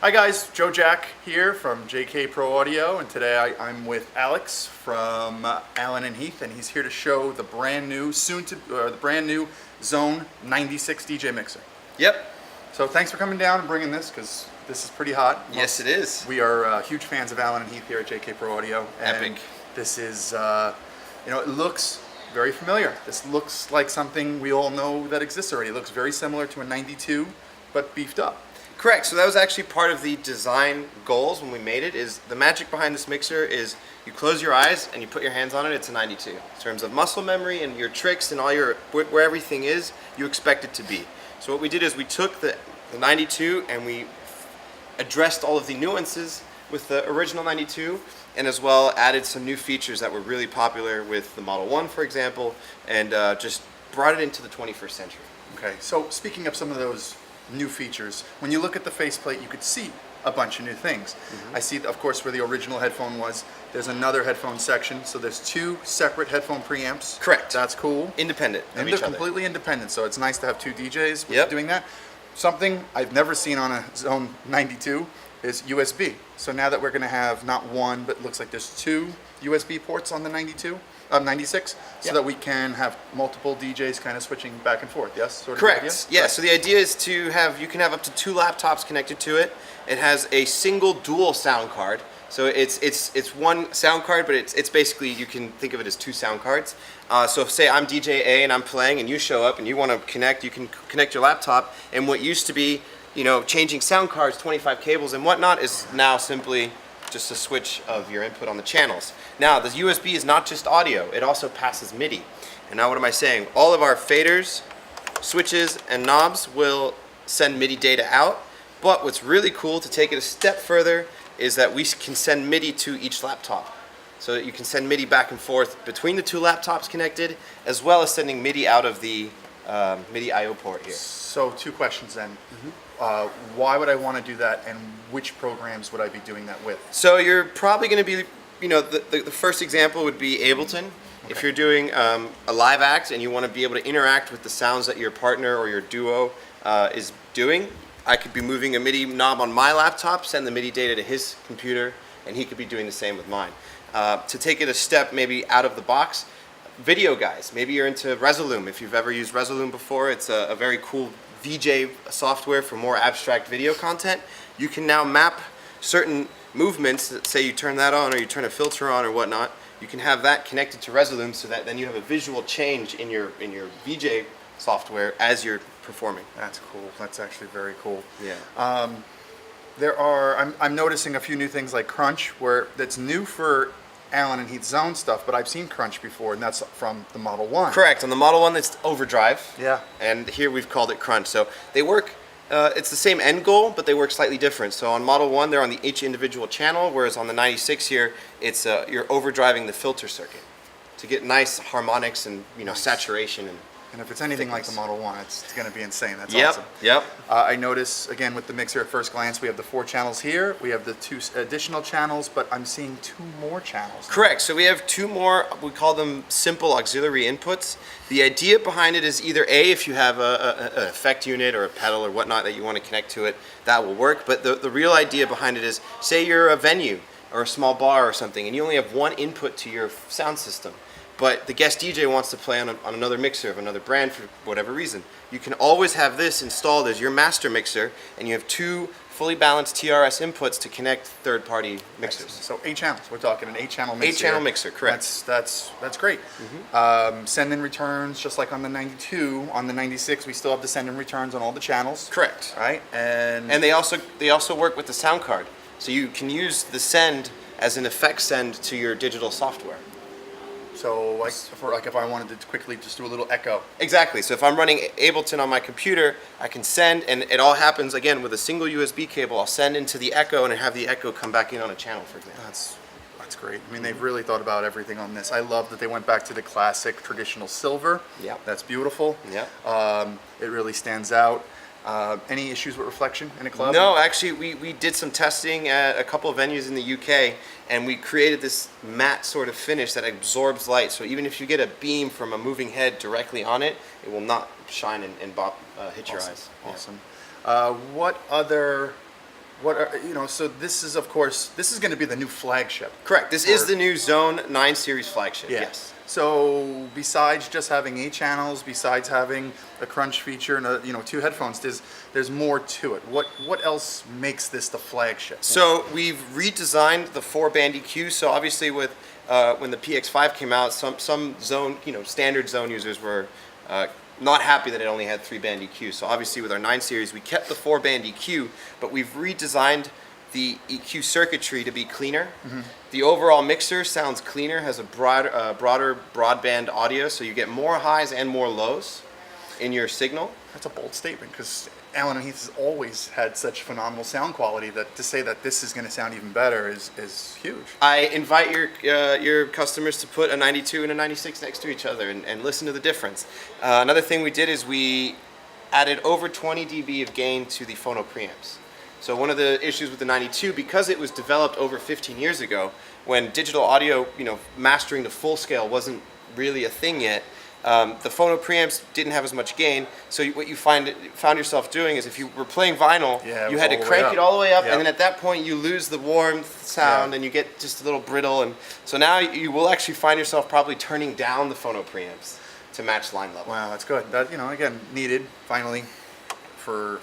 Hi guys, Joe Jack here from JK Pro Audio, and today I'm with Alex from Allen Heath, and he's here to show the brand new, Xone 96 DJ mixer. Yep. So thanks for coming down and bringing this, because this is pretty hot. Yes, it is. We are huge fans of Allen Heath here at JK Pro Audio. And Epic. This is, it looks very familiar. This looks like something we all know that exists already. It looks very similar to a 92, but beefed up. Correct. So that was actually part of the design goals when we made it. Is the magic behind this mixer is you close your eyes and you put your hands on it. It's a 92 in terms of muscle memory and your tricks and all your where everything is. You expect it to be. So what we did is we took the 92 and we addressed all of the nuances with the original 92, and as well added some new features that were really popular with the Model 1, for example, and just brought it into the 21st century. Okay. So speaking of some of those new features, when you look at the faceplate, you could see a bunch of new things. I see, of course, where the original headphone was. There's another headphone section, so there's two separate headphone preamps. Correct. That's cool. Independent of And each they're other. completely independent, so it's nice to have two DJs Yep. doing that. Something I've never seen on a Xone 92 is USB. So now that we're going to have not one, but it looks like there's two USB ports on the 96, so Yep. that we can have multiple DJs kind of switching back and forth. Yes, sort of Correct. idea? Yeah. So the idea is to have you can have up to 2 laptops connected to it. It has a single dual sound card. So it's one sound card, but it's basically, you can think of it as 2 sound cards. So if, say I'm DJ A and I'm playing and you show up and you want to connect, you can connect your laptop, and what used to be, changing sound cards, 25 cables and whatnot, is now simply just a switch of your input on the channels. Now, the USB is not just audio, it also passes MIDI. And now what am I saying? All of our faders, switches, and knobs will send MIDI data out, but what's really cool, to take it a step further, is that we can send MIDI to each laptop. So that you can send MIDI back and forth between the 2 laptops connected, as well as sending MIDI out of the MIDI I/O port here. So 2 questions then. Why would I want to do that, and which programs would I be doing that with? So you're probably going to be, the first example would be Ableton. If you're doing a live act and you want to be able to interact with the sounds that your partner or your duo is doing, I could be moving a MIDI knob on my laptop, send the MIDI data to his computer, and he could be doing the same with mine. To take it a step maybe out of the box, video guys, maybe you're into Resolume. If you've ever used Resolume before, it's a very cool VJ software for more abstract video content. You can now map certain movements, that say you turn that on or you turn a filter on or whatnot. You can have that connected to Resolume, so that then you have a visual change in your VJ software as you're performing. That's cool. That's actually very cool. Yeah. I'm noticing a few new things like Crunch, where that's new for Allen Heath Xone stuff, but I've seen Crunch before, and that's from the Model 1. Correct. On the Model 1, it's Overdrive. Yeah. And here we've called it Crunch. So they work, it's the same end goal, but they work slightly different. So on Model 1, they're on each individual channel, whereas on the 96 here, it's you're overdriving the filter circuit to get nice harmonics and saturation. And if it's anything like the thickness. Model 1, it's going to be insane. That's Yep. awesome. Yep. I notice, again, with the mixer at first glance, we have the 4 channels here. We have the 2 additional channels, but I'm seeing 2 more channels. Correct. So we have 2 more, we call them simple auxiliary inputs. The idea behind it is either A, if you have an effect unit or a pedal or whatnot that you want to connect to it, that will work. But the real idea behind it is, say you're a venue or a small bar or something, and you only have 1 input to your sound system, but the guest DJ wants to play on another mixer of another brand for whatever reason. You can always have this installed as your master mixer, and you have 2 fully balanced TRS inputs to connect third-party mixers. So 8 channels. We're talking an 8-channel mixer. 8-channel mixer, correct. That's great. Send and returns, just like on the 92. On the 96, we still have the send and returns on all the channels. Correct. Right? And they also work with the sound card, so you can use the send as an effect send to your digital software. so if I wanted to quickly just do a little echo. Exactly. So if I'm running Ableton on my computer, I can send, and it all happens again with a single USB cable. I'll send into the echo and have the echo come back in on a channel, for example. That's great. I mean, they've really thought about everything on this. I love that they went back to the classic traditional silver. Yep. That's beautiful. Yep. It really stands out. Any issues with reflection in a club? No, actually, we did some testing at a couple of venues in the UK, and we created this matte sort of finish that absorbs light. So even if you get a beam from a moving head directly on it, it will not shine and hit your eyes. Awesome. What other What are, so this is, of course, this is going to be the new flagship. Correct. This is Or- the new Xone 9 series flagship. Yeah. Yes. So besides just having 8 channels, besides having a crunch feature and 2 headphones, there's more to it. What else makes this the flagship? So we've redesigned the 4-band EQ. So obviously with when the PX5 came out, some Xone, standard Xone users were not happy that it only had 3-band EQ. So obviously with our 9 series, we kept the 4-band EQ, but we've redesigned the EQ circuitry to be cleaner. The overall mixer sounds cleaner, has a broader broadband audio, so you get more highs and more lows in your signal. That's a bold statement because Allen Heath has always had such phenomenal sound quality that to say that this is going to sound even better is huge. I invite your customers to put a 92 and a 96 next to each other and listen to the difference. Another thing we did is we added over 20 dB of gain to the phono preamps. So one of the issues with the 92, because it was developed over 15 years ago, when digital audio, mastering to full scale wasn't really a thing yet, the phono preamps didn't have as much gain. So what you found yourself doing is if you were playing vinyl, Yeah, it you was had to all the way crank up. it all the way up, Yep. and then at that point you lose the warmth sound Yeah. and you get just a little brittle. And so now you will actually find yourself probably turning down the phono preamps to match line level. Wow, that's good. That again needed finally for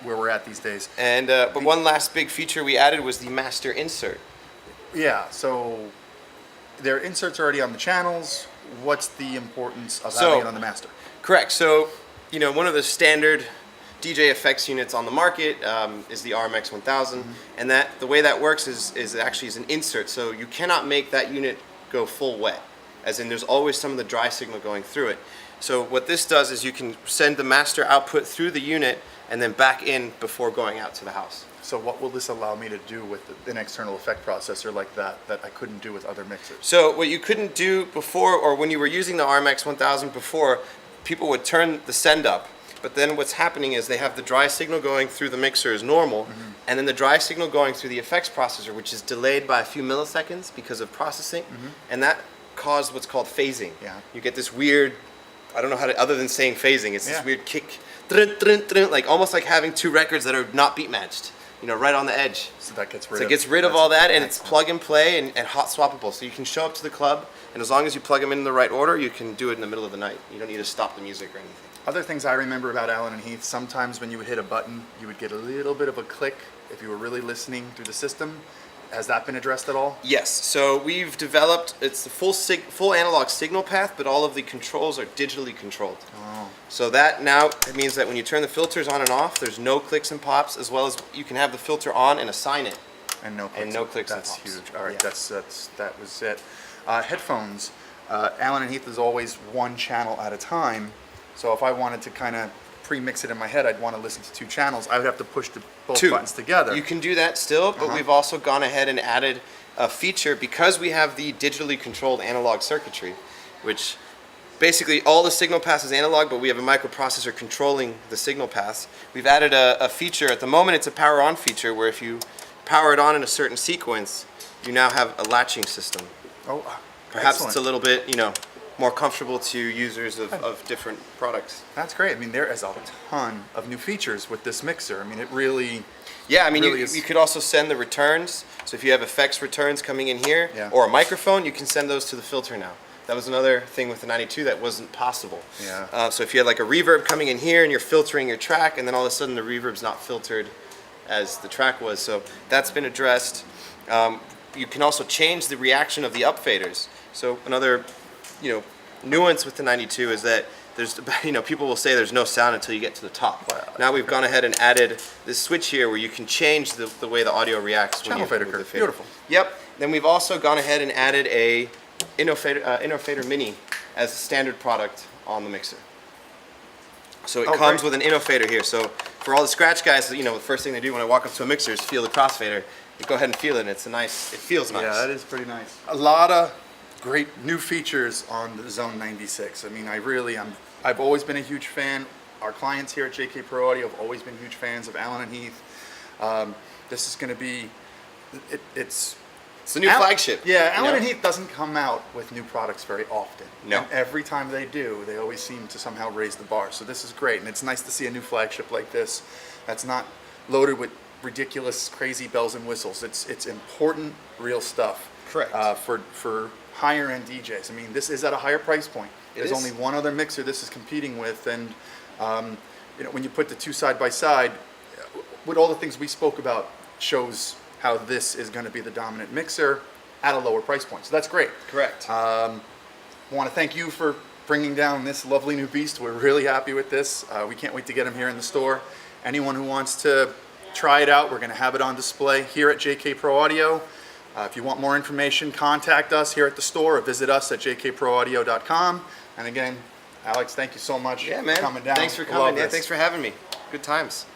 where we're at these days. And but one last big feature we added was the master insert. Yeah, so there are inserts already on the channels. What's the importance of So- having it on the master? Correct. So, one of the standard DJ effects units on the market is the RMX 1000, and the way that works is actually as an insert. So you cannot make that unit go full wet, as in there's always some of the dry signal going through it. So what this does is you can send the master output through the unit and then back in before going out to the house. So what will this allow me to do with an external effect processor like that I couldn't do with other mixers? So what you couldn't do before, or when you were using the RMX 1000 before, people would turn the send up. But then what's happening is they have the dry signal going through the mixer as normal, and then the dry signal going through the effects processor, which is delayed by a few milliseconds because of processing, and that caused what's called phasing. Yeah. You get this weird, I don't know how to, other than saying phasing, it's Yeah. this weird kick, like almost like having 2 records that are not beat matched, right on the edge. So that gets rid So of it gets rid of all that, and it's excellent. plug and play and hot swappable. So you can show up to the club, and as long as you plug them in the right order, you can do it in the middle of the night. You don't need to stop the music or anything. Other things I remember about Allen Heath, sometimes when you would hit a button, you would get a little bit of a click if you were really listening through the system. Has that been addressed at all? Yes, so we've developed, it's the full analog signal path, but all of the controls are digitally controlled. Oh. So that now, it means that when you turn the filters on and off, there's no clicks and pops, as well as you can have the filter on and assign it. And no clicks. And no clicks and That's pops. huge. All right, Yeah. that was it. Headphones. Allen Heath is always one channel at a time. So if I wanted to kind of pre-mix it in my head, I'd want to listen to 2 channels. I would have to push both 2 buttons together. You can do that still, but we've also gone ahead and added a feature because we have the digitally controlled analog circuitry, which basically all the signal paths is analog, but we have a microprocessor controlling the signal paths. We've added a feature. At the moment, it's a power on feature where if you power it on in a certain sequence, you now have a latching system. Oh, Perhaps excellent. it's a little bit, more comfortable to users of different products. That's great. I mean, there is a ton of new features with this mixer. I mean, it really... Yeah, I mean, really is- you could also send the returns. So if you have effects returns coming in here, Yeah. or a microphone, you can send those to the filter now. That was another thing with the 92 that wasn't possible. Yeah. So if you had like a reverb coming in here and you're filtering your track, and then all of a sudden the reverb's not filtered as the track was. So that's been addressed. You can also change the reaction of the upfaders. So another, nuance with the 92 is that there's, people will say there's no sound until you get to the top. Wow. Now we've gone ahead and added this switch here where you can change the way the audio reacts. when Channel you fader move the curve. fader. Beautiful. Yep. Then we've also gone ahead and added a InnoFader Mini as a standard product on the mixer. So it Oh, comes great. with an InnoFader here. So for all the scratch guys, the first thing they do when I walk up to a mixer is feel the crossfader. You go ahead and feel it, and it feels nice. Yeah, that is pretty nice. A lot of great new features on the Xone 96. I mean, I've always been a huge fan. Our clients here at JK Pro Audio have always been huge fans of Allen Heath. This is going to be, it's the new flagship. Yeah, you know? Allen Heath doesn't come out with new products very often. No. And every time they do, they always seem to somehow raise the bar. So this is great, and it's nice to see a new flagship like this that's not loaded with ridiculous, crazy bells and whistles. It's important, real stuff. Correct. For higher end DJs. I mean, this is at a higher price point. There's is. only one other mixer this is competing with, and when you put the two side by side, with all the things we spoke about, shows how this is going to be the dominant mixer at a lower price point. So that's great. Correct. I want to thank you for bringing down this lovely new beast. We're really happy with this. We can't wait to get them here in the store. Anyone who wants to try it out, we're going to have it on display here at JK Pro Audio. If you want more information, contact us here at the store or visit us at jkproaudio.com. And again, Alex, thank you so much Yeah, man. for coming down. Thanks for I love coming. Yeah, this. thanks for having me. Good times.